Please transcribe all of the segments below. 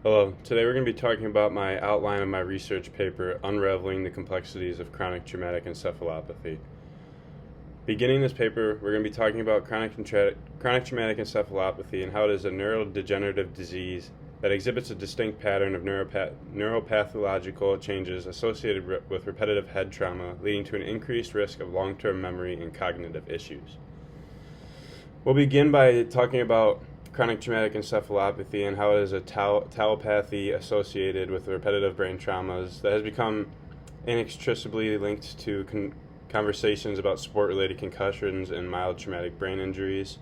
Hello, today we're going to be talking about my outline of my research paper, Unraveling the Complexities of Chronic Traumatic Encephalopathy. Beginning this paper, we're going to be talking about chronic traumatic encephalopathy and how it is a neurodegenerative disease that exhibits a distinct pattern of neuropathological changes associated with repetitive head trauma, leading to an increased risk of long-term memory and cognitive issues. We'll begin by talking about chronic traumatic encephalopathy and how it is a tauopathy associated with repetitive brain traumas that has become inextricably linked to conversations about sport-related concussions and mild traumatic brain injuries.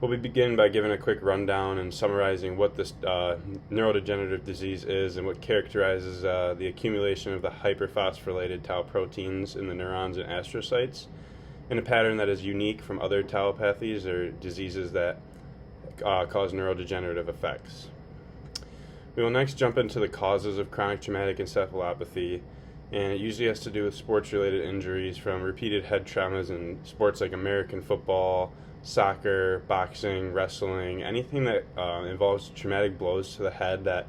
We'll begin by giving a quick rundown and summarizing what this neurodegenerative disease is and what characterizes the accumulation of the hyperphosphorylated tau proteins in the neurons and astrocytes, in a pattern that is unique from other tauopathies or diseases that cause neurodegenerative effects. We will next jump into the causes of chronic traumatic encephalopathy, and it usually has to do with sports-related injuries from repeated head traumas in sports like American football, soccer, boxing, wrestling, anything that involves traumatic blows to the head that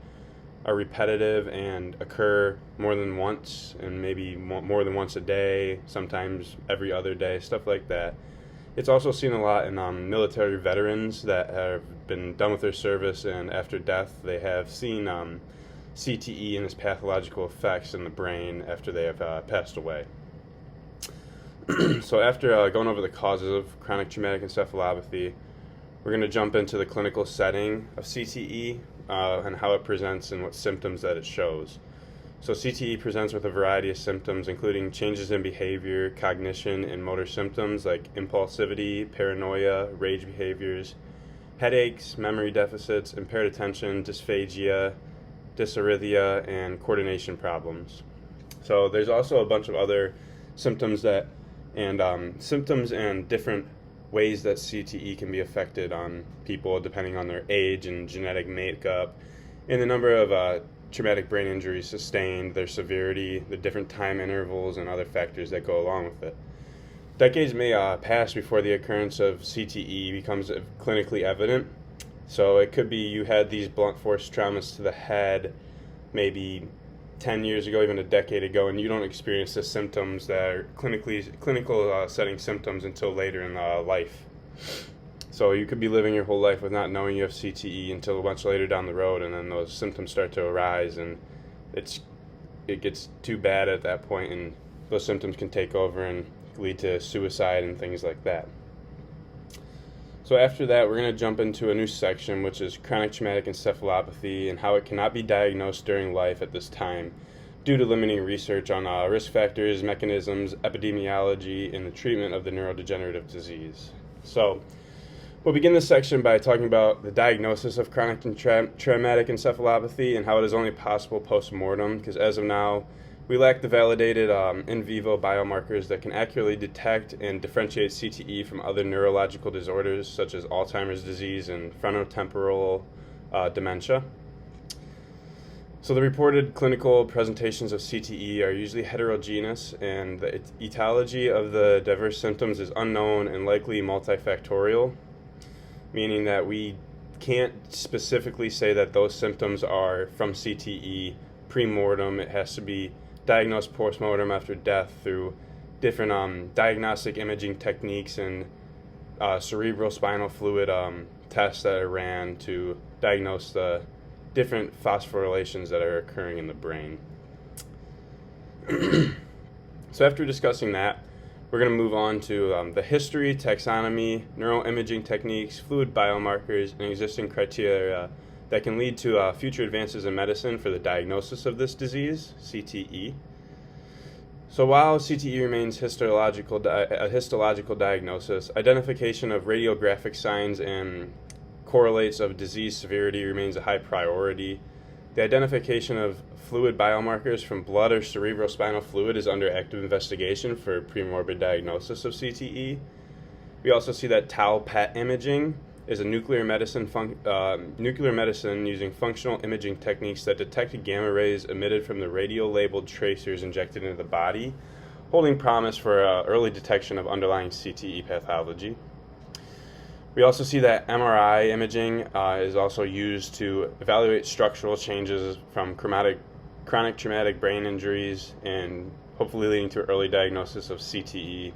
are repetitive and occur more than once, and maybe more than once a day, sometimes every other day, stuff like that. It's also seen a lot in military veterans that have been done with their service, and after death they have seen CTE and its pathological effects in the brain after they have passed away. So after going over the causes of chronic traumatic encephalopathy, we're going to jump into the clinical setting of CTE and how it presents and what symptoms that it shows. So CTE presents with a variety of symptoms, including changes in behavior, cognition, and motor symptoms like impulsivity, paranoia, rage behaviors, headaches, memory deficits, impaired attention, dysphagia, dysarrhythmia, and coordination problems. So there's also a bunch of other symptoms and different ways that CTE can be affected on people depending on their age and genetic makeup, and the number of traumatic brain injuries sustained, their severity, the different time intervals, and other factors that go along with it. Decades may pass before the occurrence of CTE becomes clinically evident. So it could be you had these blunt force traumas to the head maybe 10 years ago, even a decade ago, and you don't experience the symptoms that are clinical setting symptoms until later in life. So you could be living your whole life with not knowing you have CTE until much later down the road, and then those symptoms start to arise, and it gets too bad at that point, and those symptoms can take over and lead to suicide and things like that. So after that, we're going to jump into a new section, which is chronic traumatic encephalopathy and how it cannot be diagnosed during life at this time due to limiting research on risk factors, mechanisms, epidemiology, and the treatment of the neurodegenerative disease. So we'll begin this section by talking about the diagnosis of chronic traumatic encephalopathy and how it is only possible post-mortem, because as of now, we lack the validated in vivo biomarkers that can accurately detect and differentiate CTE from other neurological disorders such as Alzheimer's disease and frontotemporal dementia. So the reported clinical presentations of CTE are usually heterogeneous, and the etiology of the diverse symptoms is unknown and likely multifactorial, meaning that we can't specifically say that those symptoms are from CTE pre-mortem. It has to be diagnosed post-mortem after death through different diagnostic imaging techniques and cerebral spinal fluid tests that are ran to diagnose the different phosphorylations that are occurring in the brain. So after discussing that, we're going to move on to the history, taxonomy, neuroimaging techniques, fluid biomarkers, and existing criteria that can lead to future advances in medicine for the diagnosis of this disease, CTE. So while CTE remains a histological diagnosis, identification of radiographic signs and correlates of disease severity remains a high priority. The identification of fluid biomarkers from blood or cerebrospinal fluid is under active investigation for premorbid diagnosis of CTE. We also see that tau PET imaging is a nuclear medicine using functional imaging techniques that detect gamma rays emitted from the radio-labeled tracers injected into the body, holding promise for early detection of underlying CTE pathology. We also see that MRI imaging is also used to evaluate structural changes from chronic traumatic brain injuries and hopefully leading to early diagnosis of CTE.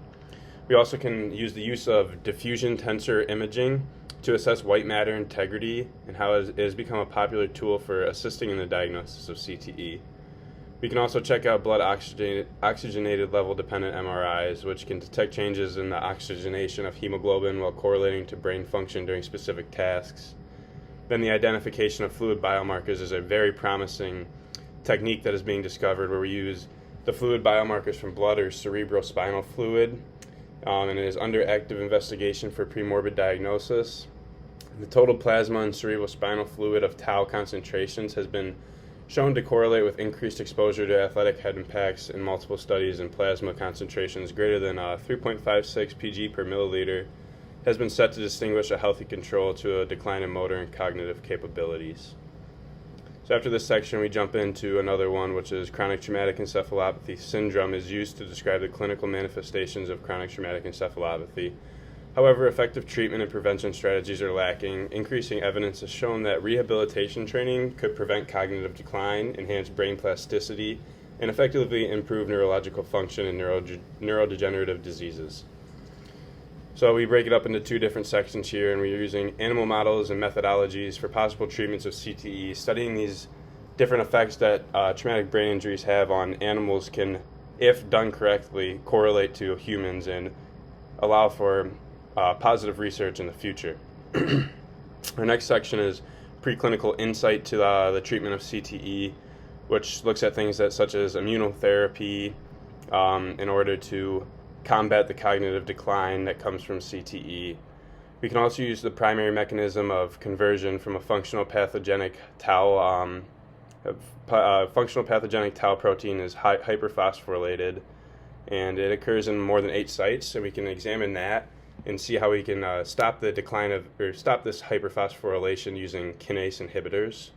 We also can use the use of diffusion tensor imaging to assess white matter integrity and how it has become a popular tool for assisting in the diagnosis of CTE. We can also check out blood oxygenated level dependent MRIs, which can detect changes in the oxygenation of hemoglobin while correlating to brain function during specific tasks. Then the identification of fluid biomarkers is a very promising technique that is being discovered, where we use the fluid biomarkers from blood or cerebrospinal fluid, and it is under active investigation for premorbid diagnosis. The total plasma and cerebrospinal fluid of tau concentrations has been shown to correlate with increased exposure to athletic head impacts in multiple studies, and plasma concentrations greater than 3.56 pg per milliliter has been set to distinguish a healthy control to a decline in motor and cognitive capabilities. So after this section, we jump into another one, which is chronic traumatic encephalopathy syndrome is used to describe the clinical manifestations of chronic traumatic encephalopathy. However, effective treatment and prevention strategies are lacking. Increasing evidence has shown that rehabilitation training could prevent cognitive decline, enhance brain plasticity, and effectively improve neurological function in neurodegenerative diseases. So we break it up into two different sections here, and we're using animal models and methodologies for possible treatments of CTE. Studying these different effects that traumatic brain injuries have on animals can, if done correctly, correlate to humans and allow for positive research in the future. Our next section is preclinical insight to the treatment of CTE, which looks at things such as immunotherapy in order to combat the cognitive decline that comes from CTE. We can also use the primary mechanism of conversion from a functional pathogenic tau. Functional pathogenic tau protein is hyperphosphorylated, and it occurs in more than 8 sites. So we can examine that and see how we can stop the decline of, or stop this hyperphosphorylation using kinase inhibitors.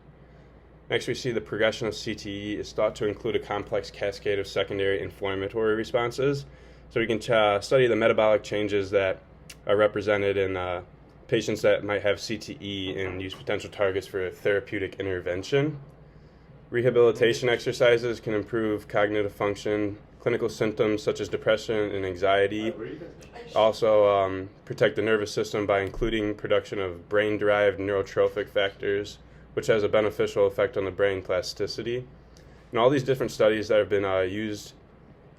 Next, we see the progression of CTE is thought to include a complex cascade of secondary inflammatory responses. So we can study the metabolic changes that are represented in patients that might have CTE and use potential targets for therapeutic intervention. Rehabilitation exercises can improve cognitive function. Clinical symptoms such as depression and anxiety also protect the nervous system by including production of brain-derived neurotrophic factors, which has a beneficial effect on the brain plasticity. And all these different studies that have been used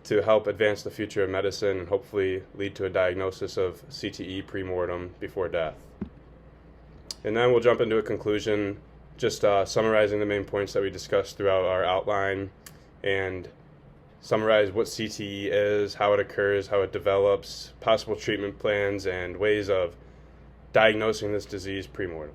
to help advance the future of medicine and hopefully lead to a diagnosis of CTE pre-mortem before death. And then we'll jump into a conclusion, just summarizing the main points that we discussed throughout our outline, and summarize what CTE is, how it occurs, how it develops, possible treatment plans, and ways of diagnosing this disease pre-mortem.